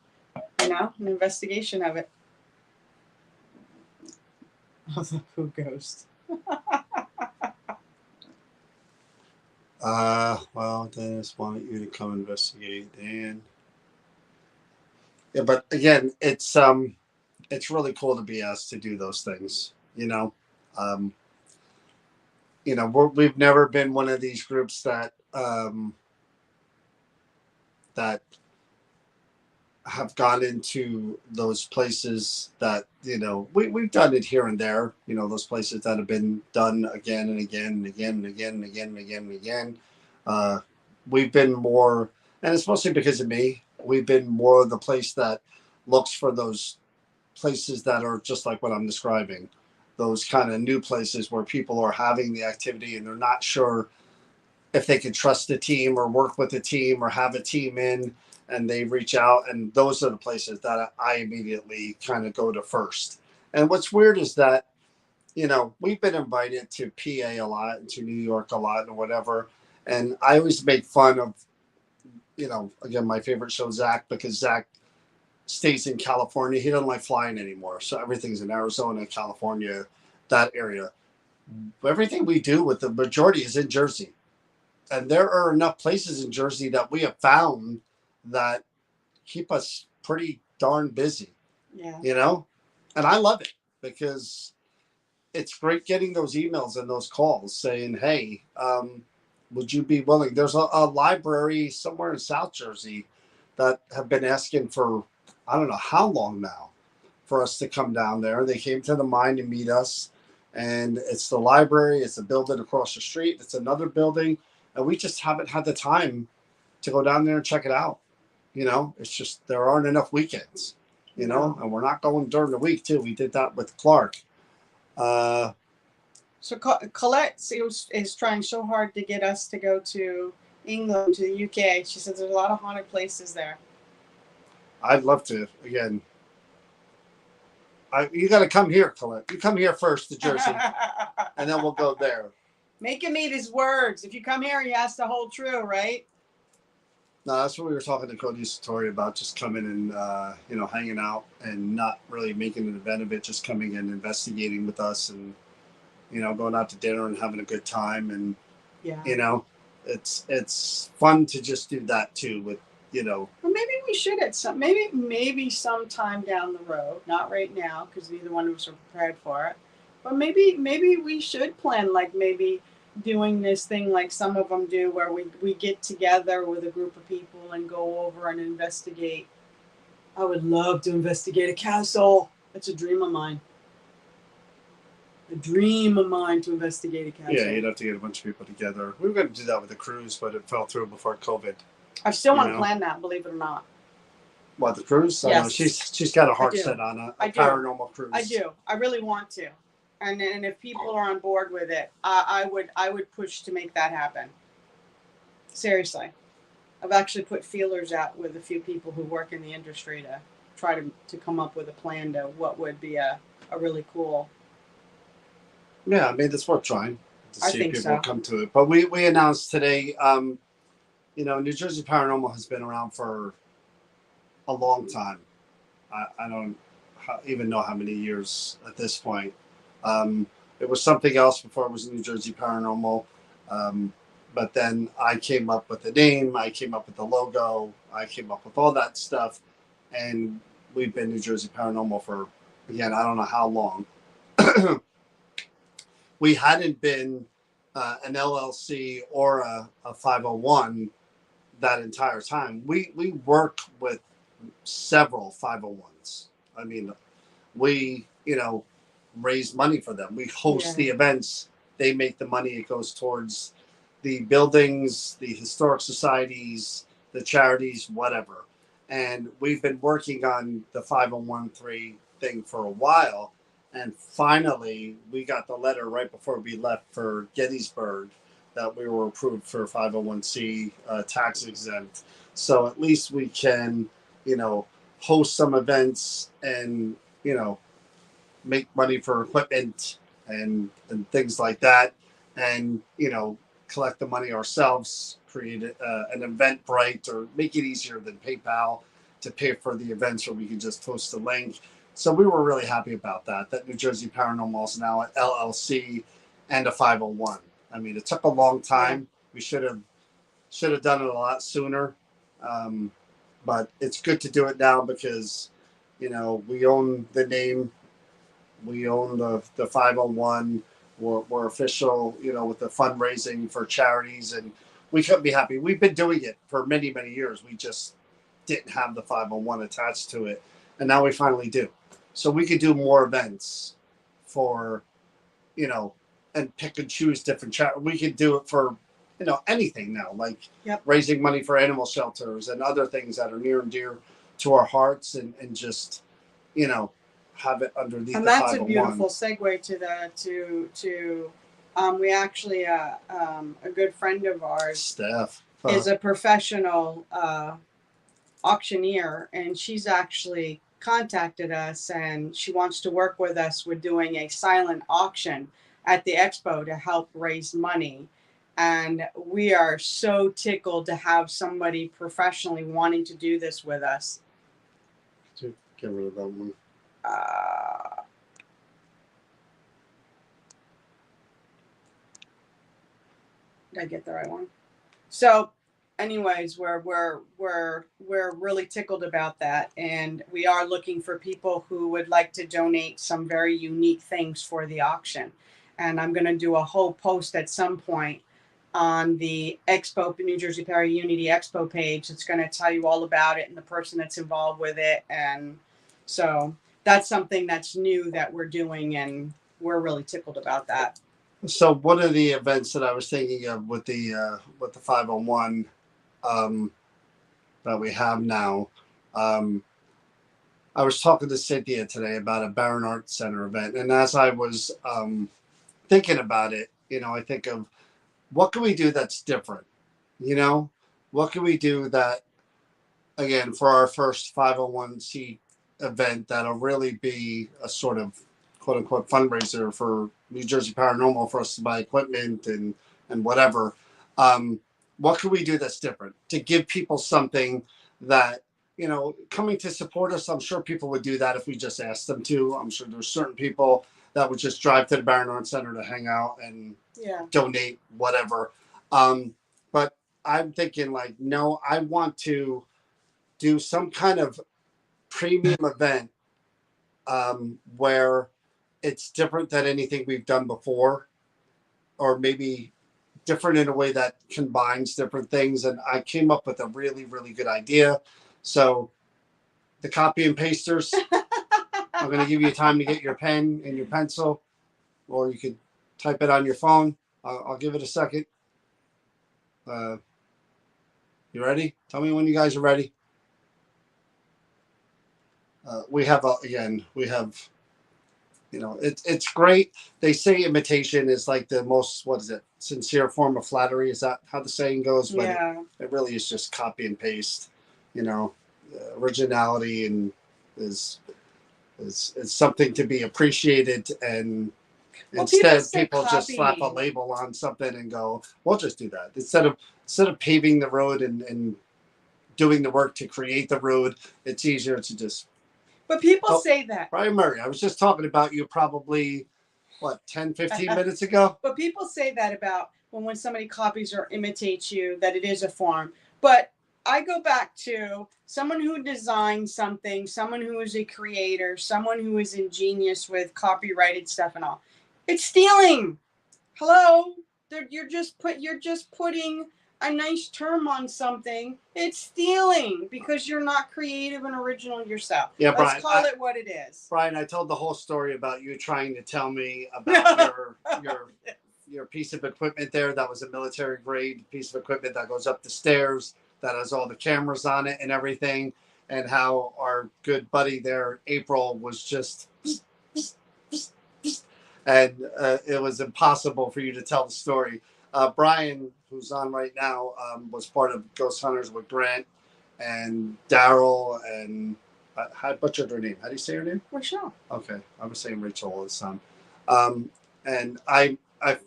An investigation of it. Who ghost? Well, Dennis wanted you to come investigate, Dan. Yeah, but again, it's really cool to be asked to do those things. We've never been one of these groups that have gone into those places that we've done it here and there. Those places that have been done again and again and again and again and again and again and again. We've been more, and it's mostly because of me. We've been more of the place that looks for those places that are just like what I'm describing. Those kind of new places where people are having the activity and they're not sure if they can trust the team or work with the team or have a team in, and they reach out, and those are the places that I immediately kind of go to first. And what's weird is that, we've been invited to PA a lot and to New York a lot and whatever. And I always make fun of, again, my favorite show, Zach, because Zach stays in California. He doesn't like flying anymore. So everything's in Arizona, California, that area. Everything we do with the majority is in Jersey. And there are enough places in Jersey that we have found that keep us pretty darn busy. Yeah. And I love it because it's great getting those emails and those calls saying, hey, would you be willing? There's a library somewhere in South Jersey that have been asking for, I don't know how long now, for us to come down there. They came to the mine to meet us. And it's the library. It's a building across the street. It's another building, and we just haven't had the time to go down there and check it out. It's just there aren't enough weekends. And we're not going during the week too. We did that with Clark. So Colette is trying so hard to get us to go to England, to the UK. She says there's a lot of haunted places there. I'd love to. Again, you got to come here, Colette. You come here first to Jersey, and then we'll go there. Make him eat his words. If you come here, he has to hold true, right? No, that's what we were talking to Cody Satori about, just coming and, hanging out and not really making an event of it, just coming and investigating with us and, going out to dinner and having a good time. And, it's fun to just do that too with, Well, maybe we should maybe sometime down the road, not right now, because neither one of us are prepared for it. But maybe we should plan, like maybe doing this thing like some of them do, where we get together with a group of people and go over and investigate. I would love to investigate a castle. That's a dream of mine. To investigate a castle. Yeah, you'd have to get a bunch of people together. We were going to do that with the cruise, but it fell through before COVID. I still want to plan that, believe it or not. What, the cruise? Yes. She's got a heart set on a paranormal cruise. I do. I really want to. And if people are on board with it, I would push to make that happen. Seriously. I've actually put feelers out with a few people who work in the industry to try to come up with a plan to what would be a really cool. Yeah, I mean, it's worth trying to see if people so. Come to it. But we announced today, New Jersey Paranormal has been around for a long time. I don't even know how many years at this point. It was something else before it was New Jersey Paranormal. But then I came up with the name, I came up with the logo, I came up with all that stuff. And we've been New Jersey Paranormal for, again, I don't know how long. We hadn't been an LLC or a 501 that entire time. We work with several 501s. I mean, we, raise money for them. We host the events. They make the money. It goes towards the buildings, the historic societies, the charities, whatever. And we've been working on the 501(c)(3) thing for a while. And finally, we got the letter right before we left for Gettysburg that we were approved for 501c tax exempt. So at least we can, host some events and, make money for equipment and things like that. And, collect the money ourselves, create an Eventbrite, or make it easier than PayPal to pay for the events, or we can just post a link. So we were really happy about that New Jersey Paranormal is now an LLC and a 501. I mean, it took a long time. We should have done it a lot sooner. But it's good to do it now because, we own the name. We own the 501. We're official, with the fundraising for charities, and we couldn't be happy. We've been doing it for many, many years. We just didn't have the 501 attached to it. And now we finally do. So we could do more events for, and pick and choose different charities. We could do it for, anything now, like raising money for animal shelters and other things that are near and dear to our hearts, and just, have it underneath and the 501. And that's a beautiful segue to we actually, a good friend of ours, Steph, is a professional auctioneer, and she's actually contacted us, and she wants to work with us. We're doing a silent auction at the expo to help raise money, and we are so tickled to have somebody professionally wanting to do this with us. Get rid of that one. Did I get the right one? So anyways, we're really tickled about that, and we are looking for people who would like to donate some very unique things for the auction. And I'm going to do a whole post at some point on the Expo, New Jersey Para Unity Expo page. It's going to tell you all about it and the person that's involved with it. And so that's something that's new that we're doing, and we're really tickled about that. So one of the events that I was thinking of with the 501 that we have now, I was talking to Cynthia today about a Barron Arts Center event, and as I was thinking about it, I think of what can we do that's different. What can we do that, again, for our first 501c event that'll really be a sort of quote unquote fundraiser for New Jersey Paranormal for us to buy equipment and whatever. What can we do that's different to give people something that, coming to support us? I'm sure people would do that if we just asked them to. I'm sure there's certain people that would just drive to the Barron Arts Center to hang out and donate whatever. But I'm thinking like, no, I want to do some kind of premium event where it's different than anything we've done before, or maybe different in a way that combines different things. And I came up with a really, really good idea. So the copy and pasters, I'm going to give you time to get your pen and your pencil, or you could type it on your phone. I'll give it a second. You ready? Tell me when you guys are ready. We have, it's great. They say imitation is like the most, sincere form of flattery. Is that how the saying goes? But it really is just copy and paste. Originality and is something to be appreciated. And instead, people just slap a label on something and go, "We'll just do that." Instead of paving the road and doing the work to create the road, it's easier to just. But people say that. Brian Murray, I was just talking about you probably, 10, 15 minutes ago? But people say that about when somebody copies or imitates you, that it is a form. But I go back to someone who designed something, someone who is a creator, someone who is ingenious with copyrighted stuff and all. It's stealing. Hello? You're just putting a nice term on something. It's stealing because you're not creative and original yourself. Yeah, Brian, let's call it what it is. Brian, I told the whole story about you trying to tell me about your piece of equipment there. That was a military grade piece of equipment that goes up the stairs, that has all the cameras on it and everything, and how our good buddy there, April, was just and it was impossible for you to tell the story. Brian, who's on right now, was part of Ghost Hunters with Grant and Daryl, and I butchered her name. How do you say her name? Rachel. Okay, I was saying Rachel all the time. And I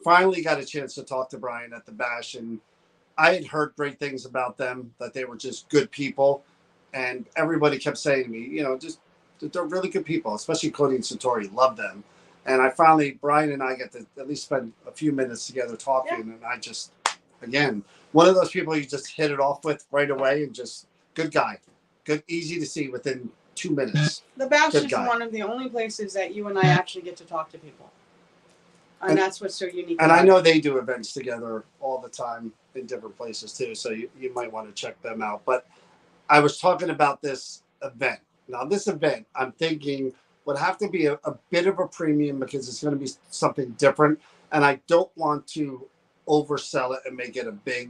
finally got a chance to talk to Brian at the bash, and I had heard great things about them, that they were just good people, and everybody kept saying to me, just they're really good people, especially Cody and Satori, love them. And Brian and I get to at least spend a few minutes together talking. Yeah. And I just, again, one of those people you just hit it off with right away, and just good guy, good, easy to see within 2 minutes. The Bash is one of the only places that you and I actually get to talk to people. And that's what's so unique. And I know they do events together all the time in different places too. So you might want to check them out. But I was talking about this event. Now, this event, I'm thinking, would have to be a bit of a premium because it's going to be something different. And I don't want to oversell it and make it a big,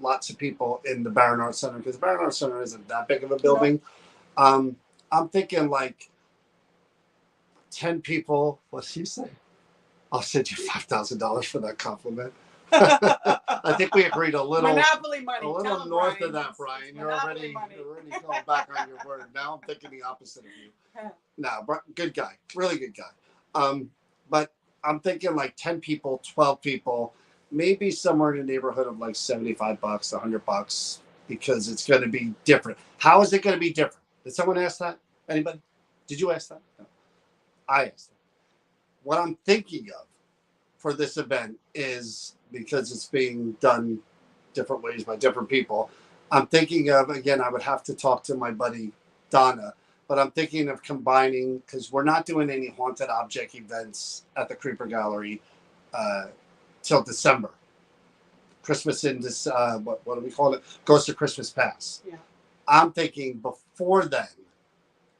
lots of people in the Barron Arts Center, because the Barron Arts Center isn't that big of a building. No. I'm thinking like 10 people. What did you say? I'll send you $5,000 for that compliment. I think we agreed a little Monopoly money. A little north of that, Brian. You're already going back on your word. Now I'm thinking the opposite of you. No, good guy, really good guy. But I'm thinking like 10 people, 12 people, maybe somewhere in the neighborhood of like $75, $100, because it's going to be different. How is it going to be different? Did someone ask that? Anybody? Did you ask that? No. I asked that. What I'm thinking of for this event is, because it's being done different ways by different people, I'm thinking of, again, I would have to talk to my buddy Donna, but I'm thinking of combining, because we're not doing any haunted object events at the Creeper Gallery till December. Christmas in this, what do we call it? Ghost of Christmas Past. Yeah. I'm thinking before then,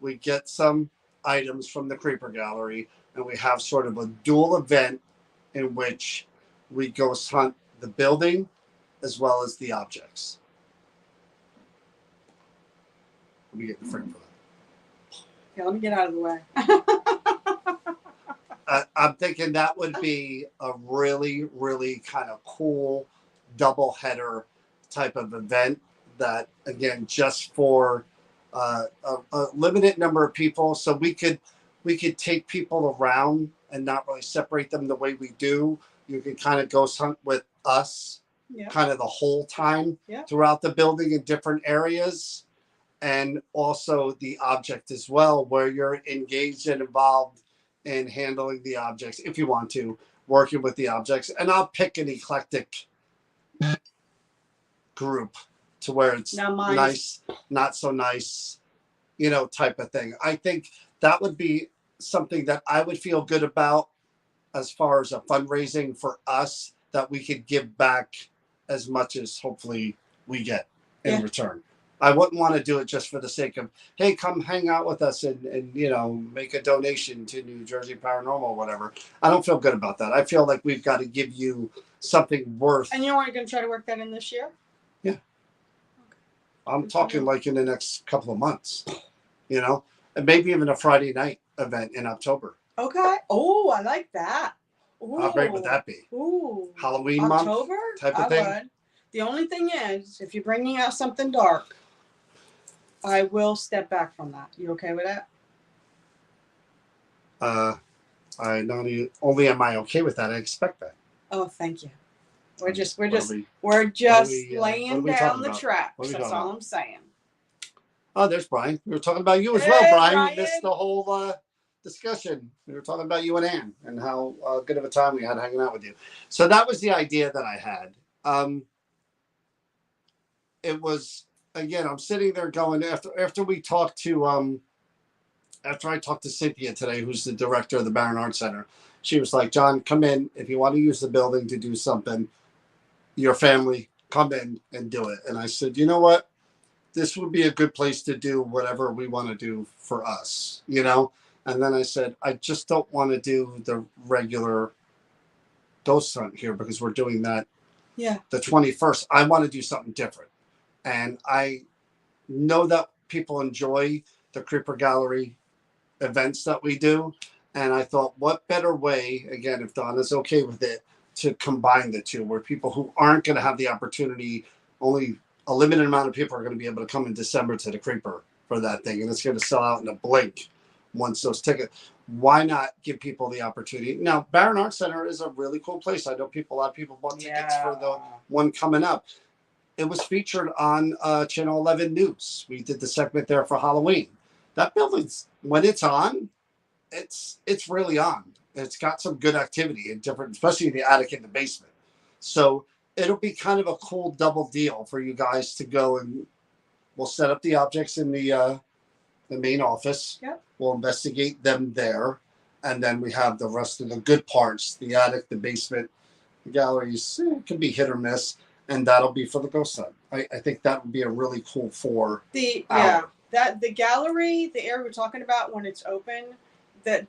we get some items from the Creeper Gallery. and we have sort of a dual event in which we ghost hunt the building as well as the objects. Let me get the frame for that. Okay, let me get out of the way. I'm thinking that would be a really, really kind of cool double header type of event that, again, just for a limited number of people. So we could take people around and not really separate them the way we do. You can kind of ghost hunt with us kind of the whole time throughout the building in different areas. And also the object as well, where you're engaged and involved in handling the objects, if you want to, working with the objects. And I'll pick an eclectic group to where it's nice, not so nice, type of thing. I think that would be something that I would feel good about as far as a fundraising for us, that we could give back as much as hopefully we get in return. I wouldn't want to do it just for the sake of, hey, come hang out with us and make a donation to New Jersey Paranormal or whatever. I don't feel good about that. I feel like we've got to give you something worth. And you know, are you going to try to work that in this year? Yeah. Okay. I'm talking like in the next couple of months, and maybe even a Friday night event in October. Okay. Oh, I like that. Ooh. How great would that be? Ooh. Halloween October? month type of thing? Would. The only thing is, if you're bringing out something dark, I will step back from that. You okay with that? I not only am I okay with that, I expect that. Oh, thank you. We're just laying down the tracks. That's all I'm saying. Oh, there's Brian. We were talking about you as well, Brian. You missed the whole discussion. We were talking about you and Ann and how good of a time we had hanging out with you. So that was the idea that I had. It was, again, I'm sitting there going, after we talked to after I talked to Cynthia today, who's the director of the Barron Arts Center, she was like, John, come in. If you want to use the building to do something, your family, come in and do it. And I said, you know what? This would be a good place to do whatever we want to do for us, And then I said, I just don't want to do the regular ghost hunt here because we're doing that the 21st. I want to do something different. And I know that people enjoy the Creeper Gallery events that we do. And I thought, what better way, again, if Donna's okay with it, to combine the two, where people who aren't going to have the opportunity, only a limited amount of people are going to be able to come in December to the Creeper for that thing. And it's going to sell out in a blink once those tickets. Why not give people the opportunity? Now, Barron Arts Center is a really cool place. I know a lot of people bought tickets for the one coming up. It was featured on Channel 11 News. We did the segment there for Halloween. That building's, when it's on, it's really on. It's got some good activity in different, especially the attic and the basement. So it'll be kind of a cool double deal for you guys to go, and we'll set up the objects in the main office. Yep. We'll investigate them there. And then we have the rest of the good parts, the attic, the basement, the galleries. It can be hit or miss. And that'll be for the ghost hunt. I think that would be a really cool the gallery, the area we're talking about when it's open, that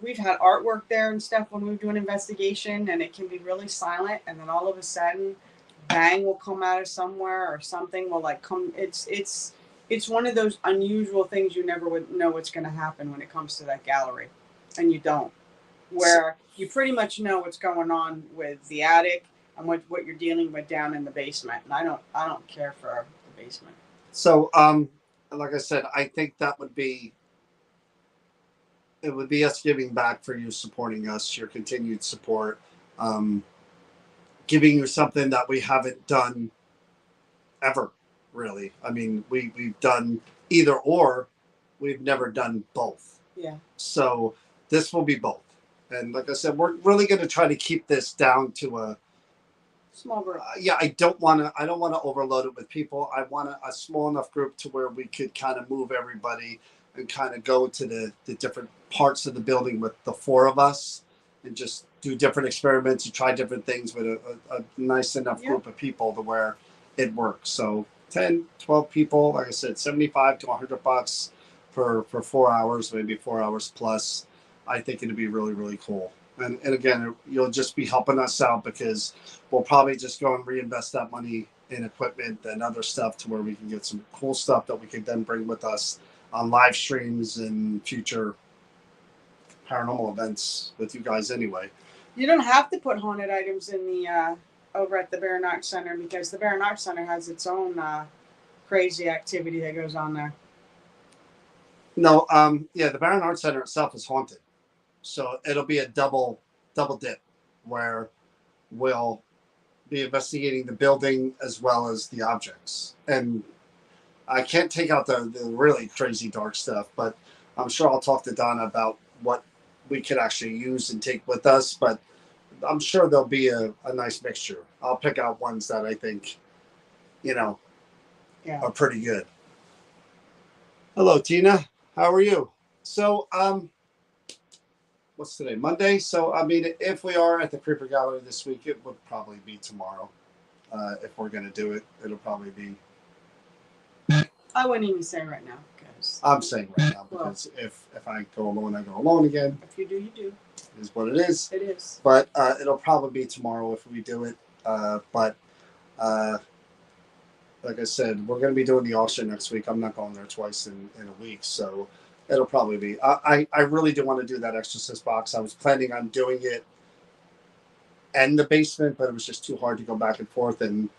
we've had artwork there and stuff when we were doing investigation, and it can be really silent, and then all of a sudden, bang will come out of somewhere, or something will come. It's one of those unusual things you never would know what's going to happen when it comes to that gallery, and you don't. Where you pretty much know what's going on with the attic and what you're dealing with down in the basement, and I don't care for the basement. So, like I said, I think that would be. It would be us giving back for you supporting us, your continued support, giving you something that we haven't done ever, really. I mean, we've done either or, we've never done both. Yeah. So this will be both. And like I said, we're really going to try to keep this down to a small group. I don't want to overload it with people. I want a small enough group to where we could kind of move everybody and kind of go to the different parts of the building with the four of us and just do different experiments and try different things with a nice enough group of people to where it works. So 10, 12 people, like I said, $75 to $100 for 4 hours, maybe 4 hours plus. I think it'd be really, really cool. And again, you'll just be helping us out because we'll probably just go and reinvest that money in equipment and other stuff to where we can get some cool stuff that we can then bring with us on live streams and future paranormal events with you guys anyway. You don't have to put haunted items in the over at the Barron Arts Center because the Barron Arts Center has its own crazy activity that goes on there. No, the Barron Arts Center itself is haunted. So it'll be a double dip where we'll be investigating the building as well as the objects. And I can't take out the really crazy dark stuff, but I'm sure I'll talk to Donna about what we could actually use and take with us. But I'm sure there'll be a nice mixture. I'll pick out ones that I think, are pretty good. Hello, Tina. How are you? So, what's today? Monday. So, I mean, if we are at the Creeper Gallery this week, it would probably be tomorrow. If we're going to do it, it'll probably be. I wouldn't even say right now because I'm saying right now because if I go alone, I go alone again. If you do, you do. It is what it is. It is. But it'll probably be tomorrow if we do it. But like I said, we're going to be doing the auction next week. I'm not going there twice in a week, so it'll probably be. I really do want to do that Exorcist box. I was planning on doing it in the basement, but it was just too hard to go back and forth. And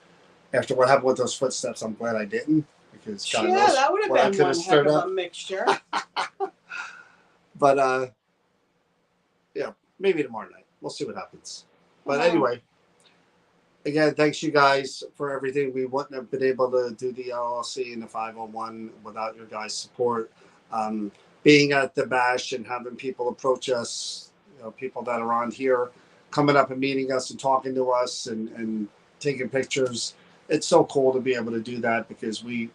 after what happened with those footsteps, I'm glad I didn't because God knows that would have what I been could one have heck stirred of up. a mixture. But maybe tomorrow night. We'll see what happens. But anyway, again, thanks you guys for everything. We wouldn't have been able to do the LLC and the 501 without your guys' support. Being at the bash and having people approach us, people that are on here, coming up and meeting us and talking to us and taking pictures. It's so cool to be able to do that because we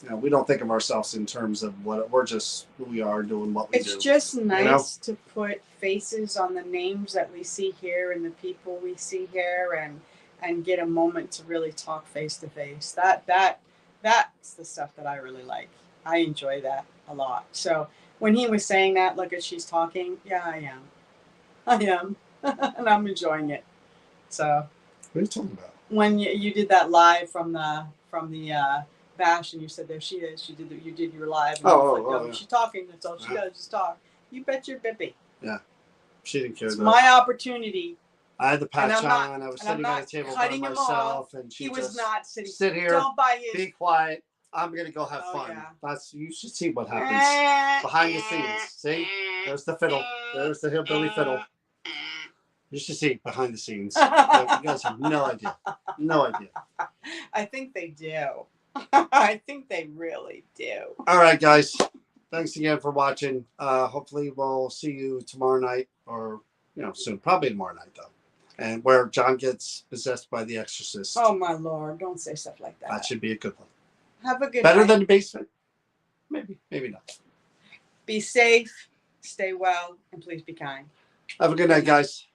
don't think of ourselves in terms of we're just who we are doing what we do. It's just nice to put faces on the names that we see here and the people we see here and get a moment to really talk face to face. That's the stuff that I really like. I enjoy that a lot. So when he was saying that, look at she's talking. Yeah, I am, and I'm enjoying it. So what are you talking about? When you did that live from the bash, and you said there she is. You did your live. And yeah. She's talking. That's all she does. Just talk. You bet your bippy. Yeah, she didn't care. It's my opportunity. I had the patch on. I was sitting at a table by myself, and she was not sitting. Sit here. Don't buy his. Be quiet. I'm gonna go have fun. Yeah. You should see what happens behind the scenes. See, there's the fiddle. There's the hillbilly fiddle. You should see behind the scenes. You guys have no idea. No idea. I think they do. I think they really do. All right, guys. Thanks again for watching. Hopefully we'll see you tomorrow night or soon. Probably tomorrow night though. And where John gets possessed by the exorcist. Oh my Lord, don't say stuff like that. That should be a good one. Have a good Better night. than the basement? Maybe not. Be safe, stay well, and please be kind. Have a good night, guys.